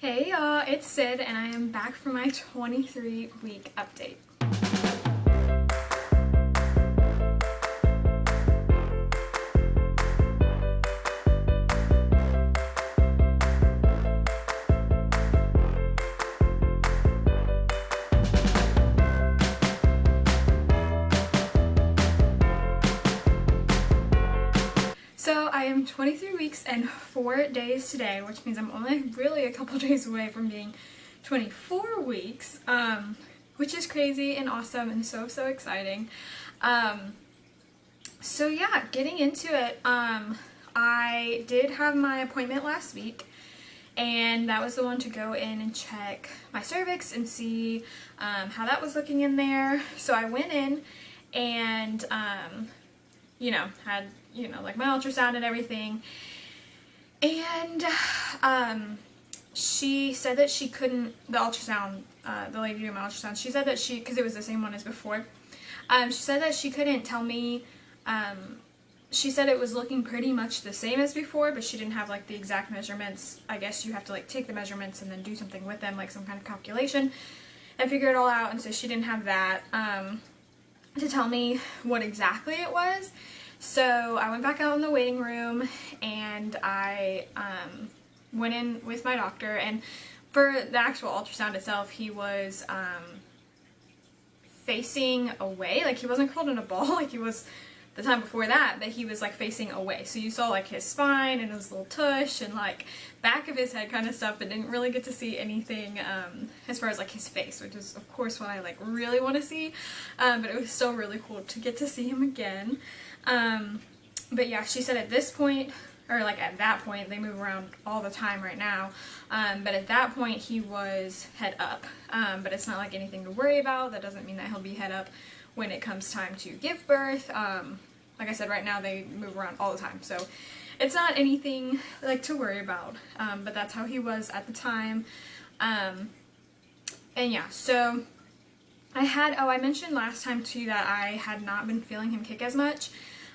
Hey y'all, it's Sid and I am back for my 23-week update. So I am 23 weeks and 4 days today, which means I'm only really a couple days away from being 24 weeks, which is crazy and awesome and so exciting. So yeah, getting into it, I did have my appointment last week, and that was the one to go in and check my cervix and see how that was looking in there. So I went in and had, like my ultrasound and everything. And she said that she couldn't, the lady doing my ultrasound, she said that because it was the same one as before, she said that she couldn't tell me, she said it was looking pretty much the same as before, but she didn't have like the exact measurements. I guess you have to like take the measurements and then do something with them, like some kind of calculation, and figure it all out. And so she didn't have that to tell me what exactly it was. So I went back out in the waiting room and I went in with my doctor, and for the actual ultrasound itself, he was facing away. Like, he wasn't curled in a ball like he was the time before that, but he was like facing away. So you saw like his spine and his little tush and like back of his head kind of stuff, but didn't really get to see anything as far as like his face, which is of course what I like really want to see, but it was still really cool to get to see him again. But yeah, she said at this point, or like at that point, they move around all the time right now, but at that point he was head up, but it's not like anything to worry about. That doesn't mean that he'll be head up when it comes time to give birth. Like I said, right now they move around all the time, so it's not anything like to worry about, but that's how he was at the time. And yeah, so I mentioned last time too that I had not been feeling him kick as much,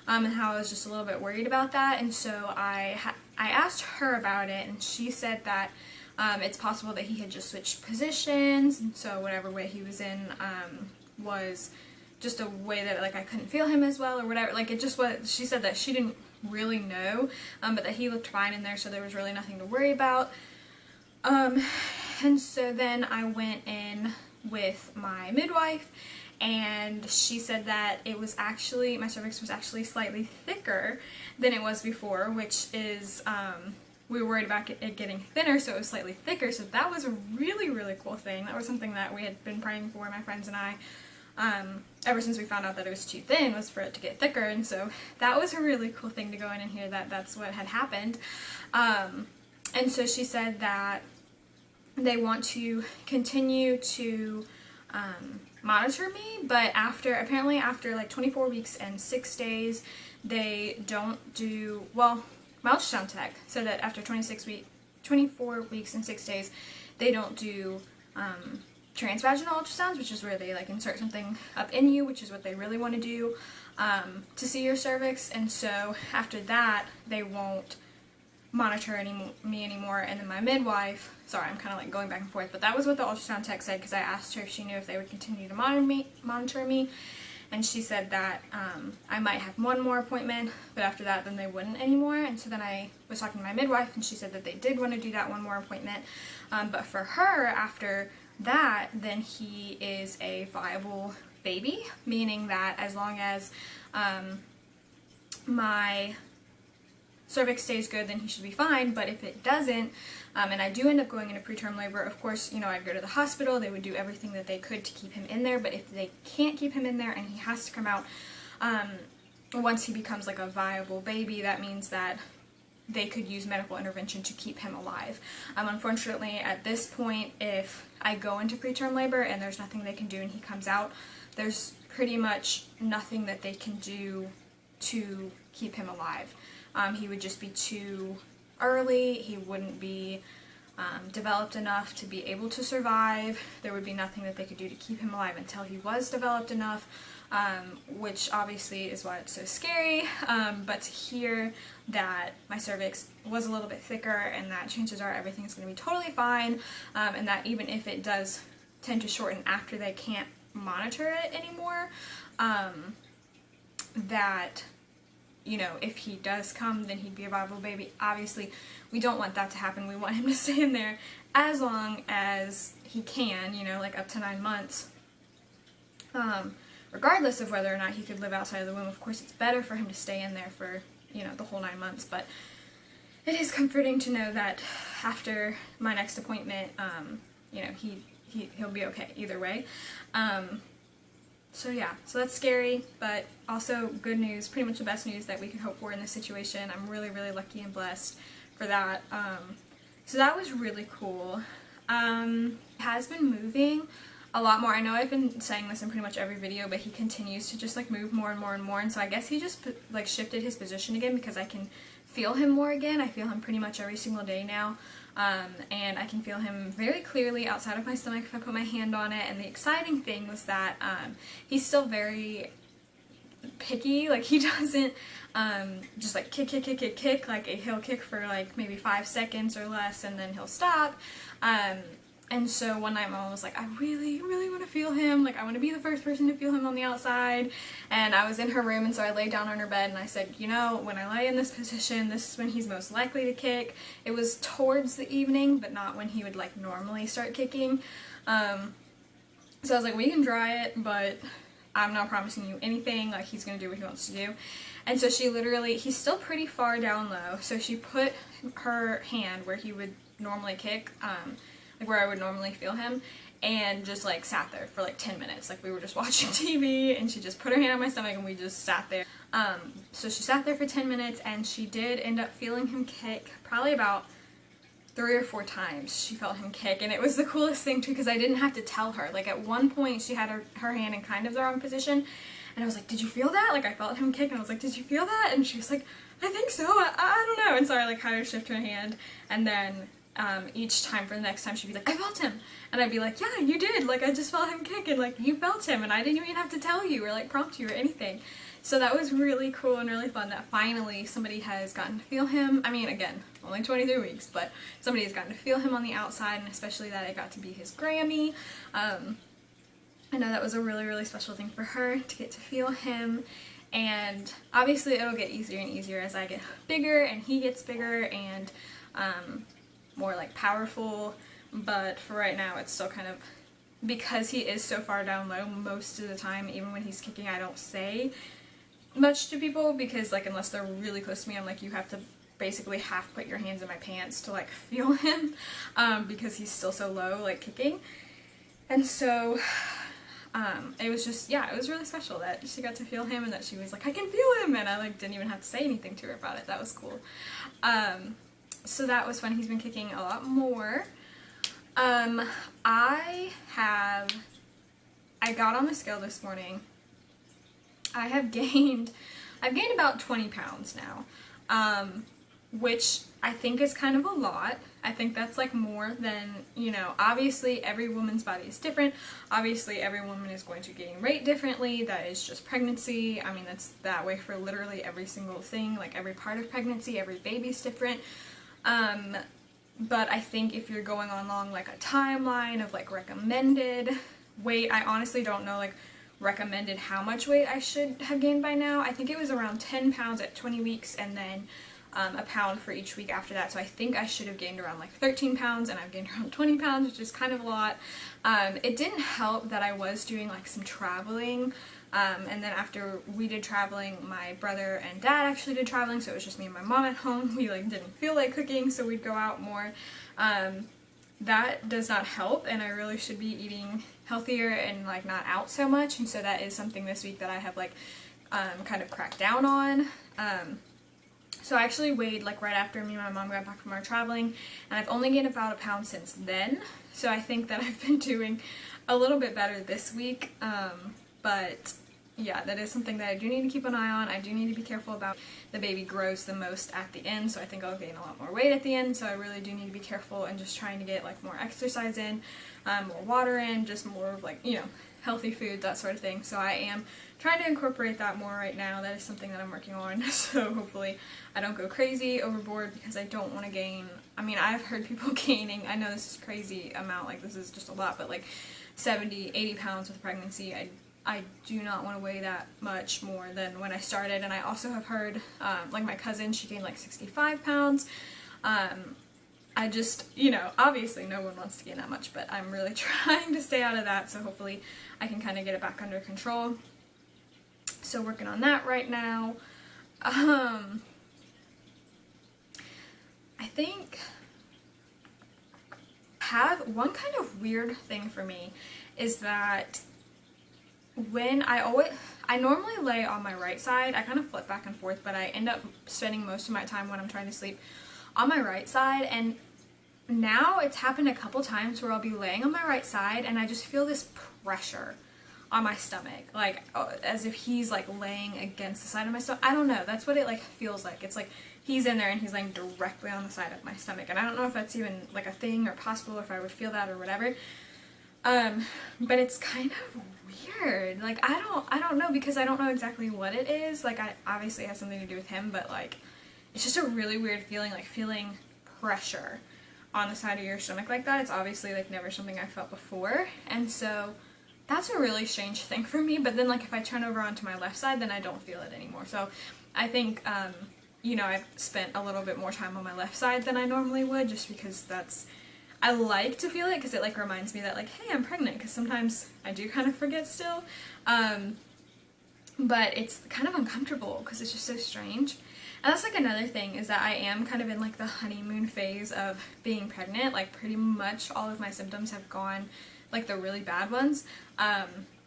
and how I was just a little bit worried about that. And so I asked her about it, and she said that it's possible that he had just switched positions, and so whatever way he was in was just a way that like I couldn't feel him as well or whatever. Like, it just was, she said that she didn't really know, but that he looked fine in there, so there was really nothing to worry about. And so then I went in with my midwife, and she said that it was actually, my cervix was actually slightly thicker than it was before, which is, we were worried about it getting thinner, so it was slightly thicker. So that was a really cool thing. That was something that we had been praying for, my friends and I, ever since we found out that it was too thin, was for it to get thicker. And so that was a really cool thing to go in and hear that that's what had happened. And so she said that they want to continue to monitor me, but apparently after like 24 weeks and 6 days, they don't do, well, my ultrasound tech said that after 24 weeks and 6 days, they don't do transvaginal ultrasounds, which is where they like insert something up in you, which is what they really want to do to see your cervix. And so after that, they won't monitor me anymore. And then my midwife, sorry, I'm kind of like going back and forth, but that was what the ultrasound tech said, because I asked her if she knew if they would continue to monitor me, and she said that I might have one more appointment, but after that then they wouldn't anymore. And so then I was talking to my midwife, and she said that they did want to do that one more appointment, but for her, after that, then he is a viable baby, meaning that as long as my cervix stays good, then he should be fine. But if it doesn't, and I do end up going into preterm labor, of course, I'd go to the hospital. They would do everything that they could to keep him in there, but if they can't keep him in there and he has to come out once he becomes like a viable baby, that means that they could use medical intervention to keep him alive. Unfortunately, at this point, if I go into preterm labor and there's nothing they can do and he comes out, there's pretty much nothing that they can do to keep him alive. He would just be too early. He wouldn't be developed enough to be able to survive. There would be nothing that they could do to keep him alive until he was developed enough, which obviously is why it's so scary. But to hear that my cervix was a little bit thicker and that chances are everything's going to be totally fine, and that even if it does tend to shorten after they can't monitor it anymore, that, you know, if he does come, then he'd be a viable baby. Obviously, we don't want that to happen. We want him to stay in there as long as he can, you know, like up to 9 months. Regardless of whether or not he could live outside of the womb. Of course, it's better for him to stay in there for, you know, the whole 9 months, but it is comforting to know that after my next appointment, you know, he'll be okay either way. So yeah, so that's scary, but also good news, pretty much the best news that we could hope for in this situation. I'm really, really lucky and blessed for that. So that was really cool. He has been moving a lot more. I know I've been saying this in pretty much every video, but he continues to just like move more and more and more, and so I guess he just like shifted his position again because I can feel him more again. I feel him pretty much every single day now. And I can feel him very clearly outside of my stomach if I put my hand on it. And the exciting thing was that he's still very picky. Like, he doesn't just like kick, like he'll kick for like maybe 5 seconds or less and then he'll stop. And so one night Mom was like, I really, really want to feel him. Like, I want to be the first person to feel him on the outside. And I was in her room, and so I laid down on her bed and I said, you know, when I lay in this position, this is when he's most likely to kick. It was towards the evening, but not when he would like normally start kicking. So I was like, we can try it, but I'm not promising you anything. Like, he's going to do what he wants to do. And so she literally, he's still pretty far down low, so she put her hand where he would normally kick, like where I would normally feel him, and just like sat there for like 10 minutes. Like, we were just watching TV and she just put her hand on my stomach and we just sat there. So she sat there for 10 minutes and she did end up feeling him kick probably about 3 or 4 times. She felt him kick, and it was the coolest thing too because I didn't have to tell her. Like, at one point she had her hand in kind of the wrong position and I was like, did you feel that? Like, I felt him kick and I was like, did you feel that? And she was like, I think so, I don't know. And so I like had her shift her hand, and then each time for the next time she'd be like, I felt him, and I'd be like, yeah, you did, like, I just felt him kick, and like, you felt him and I didn't even have to tell you or like prompt you or anything. So that was really cool and really fun that finally somebody has gotten to feel him. I mean, again, only 23 weeks, but somebody has gotten to feel him on the outside, and especially that it got to be his Grammy. I know that was a really, really special thing for her to get to feel him. And obviously it'll get easier and easier as I get bigger and he gets bigger and more like powerful, but for right now it's still kind of, because he is so far down low most of the time, even when he's kicking, I don't say much to people because, like, unless they're really close to me, I'm like, you have to basically half put your hands in my pants to like feel him, because he's still so low, like, kicking. And so it was just, yeah, it was really special that she got to feel him and that she was like, I can feel him, and I like didn't even have to say anything to her about it. That was cool. So that was fun. He's been kicking a lot more. I got on the scale this morning. I've gained about 20 pounds now, which I think is kind of a lot. I think that's like more than, you know, obviously every woman's body is different. Obviously every woman is going to gain weight differently. That is just pregnancy. I mean, that's that way for literally every single thing, like every part of pregnancy, every baby's different. But I think if you're going along like a timeline of like recommended weight, I honestly don't know like recommended how much weight I should have gained by now. I think it was around 10 pounds at 20 weeks and then a pound for each week after that. So I think I should have gained around like 13 pounds and I've gained around 20 pounds, which is kind of a lot. It didn't help that I was doing like some traveling. And then after we did traveling, my brother and dad actually did traveling, so it was just me and my mom at home. We like didn't feel like cooking, so we'd go out more. That does not help, and I really should be eating healthier and like not out so much, and so that is something this week that I have like kind of cracked down on. So I actually weighed like right after me and my mom got back from our traveling, and I've only gained about a pound since then, so I think that I've been doing a little bit better this week. But yeah, that is something that I do need to keep an eye on. I do need to be careful about. The baby grows the most at the end, so I think I'll gain a lot more weight at the end, so I really do need to be careful and just trying to get like more exercise in, more water in, just more of like, you know, healthy food, that sort of thing. So I am trying to incorporate that more right now. That is something that I'm working on, so hopefully I don't go crazy overboard because I don't want to gain, I mean, I've heard people gaining, I know this is a crazy amount, like this is just a lot, but like 70, 80 pounds with pregnancy. I do not want to weigh that much more than when I started. And I also have heard, like my cousin, she gained like 65 pounds. I just, you know, obviously no one wants to gain that much, but I'm really trying to stay out of that, so hopefully I can kind of get it back under control. So working on that right now. I think have one kind of weird thing for me is that when I normally lay on my right side. I kind of flip back and forth, but I end up spending most of my time when I'm trying to sleep on my right side, and now it's happened a couple times where I'll be laying on my right side and I just feel this pressure on my stomach, like as if he's like laying against the side of my stomach. I don't know, that's what it like feels like. It's like he's in there and he's laying directly on the side of my stomach, and I don't know if that's even like a thing or possible, or if I would feel that or whatever. But it's kind of weird. Like I don't know, because I don't know exactly what it is. Like I obviously it has something to do with him, but like it's just a really weird feeling, like feeling pressure on the side of your stomach like that. It's obviously like never something I felt before, and so that's a really strange thing for me. But then like if I turn over onto my left side, then I don't feel it anymore. So I think you know, I've spent a little bit more time on my left side than I normally would, just because I like to feel it, because it like reminds me that like, hey, I'm pregnant, because sometimes I do kind of forget still. But it's kind of uncomfortable because it's just so strange. And that's like another thing, is that I am kind of in like the honeymoon phase of being pregnant. Like pretty much all of my symptoms have gone, like the really bad ones.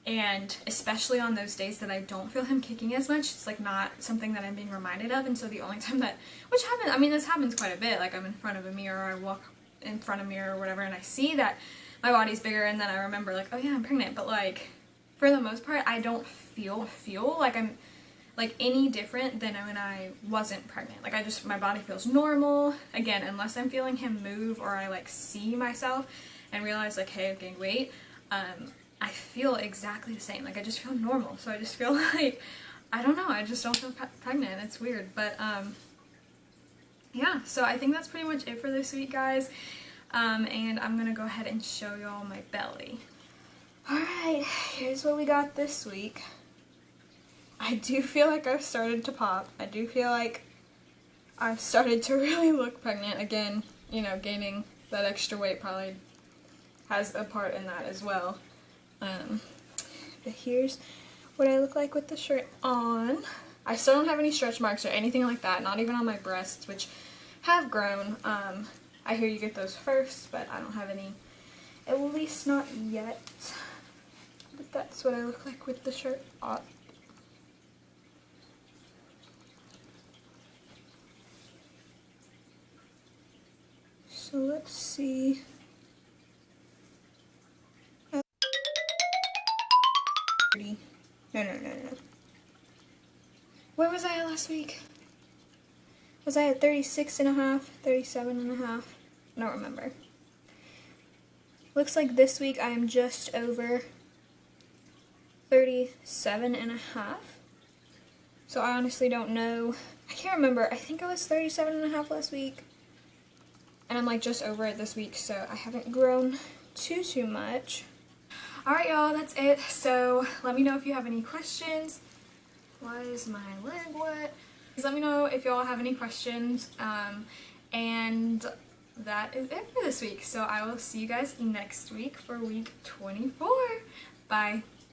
And especially on those days that I don't feel him kicking as much, it's like not something that I'm being reminded of. And so the only time that, which happens, I mean this happens quite a bit, like I'm in front of a mirror, I walk in front of a mirror or whatever, and I see that my body's bigger, and then I remember like, oh yeah, I'm pregnant. But like for the most part I don't feel like I'm like any different than when I wasn't pregnant. Like my body feels normal, again, unless I'm feeling him move or I like see myself and realize like, hey, I've gained weight. I feel exactly the same. Like I just feel normal. So I just feel like, I don't know, I just don't feel pregnant. It's weird. But yeah, so I think that's pretty much it for this week, guys. And I'm gonna go ahead and show y'all my belly. Alright, here's what we got this week. I do feel like I've started to pop. I do feel like I've started to really look pregnant again. You know, gaining that extra weight probably has a part in that as well. But here's what I look like with the shirt on. I still don't have any stretch marks or anything like that, not even on my breasts, which have grown. I hear you get those first, but I don't have any, at least not yet. But that's what I look like with the shirt on. So let's see. No. Where was I at last week? Was I at 36.5, 37.5? I don't remember. Looks like this week I am just over 37.5. So I honestly don't know. I can't remember. I think I was 37.5 last week. And I'm like just over it this week, so I haven't grown too much. Alright y'all, that's it. So let me know if you have any questions. Why is my leg wet? Just let me know if y'all have any questions. And that is it for this week. So I will see you guys next week for week 24. Bye.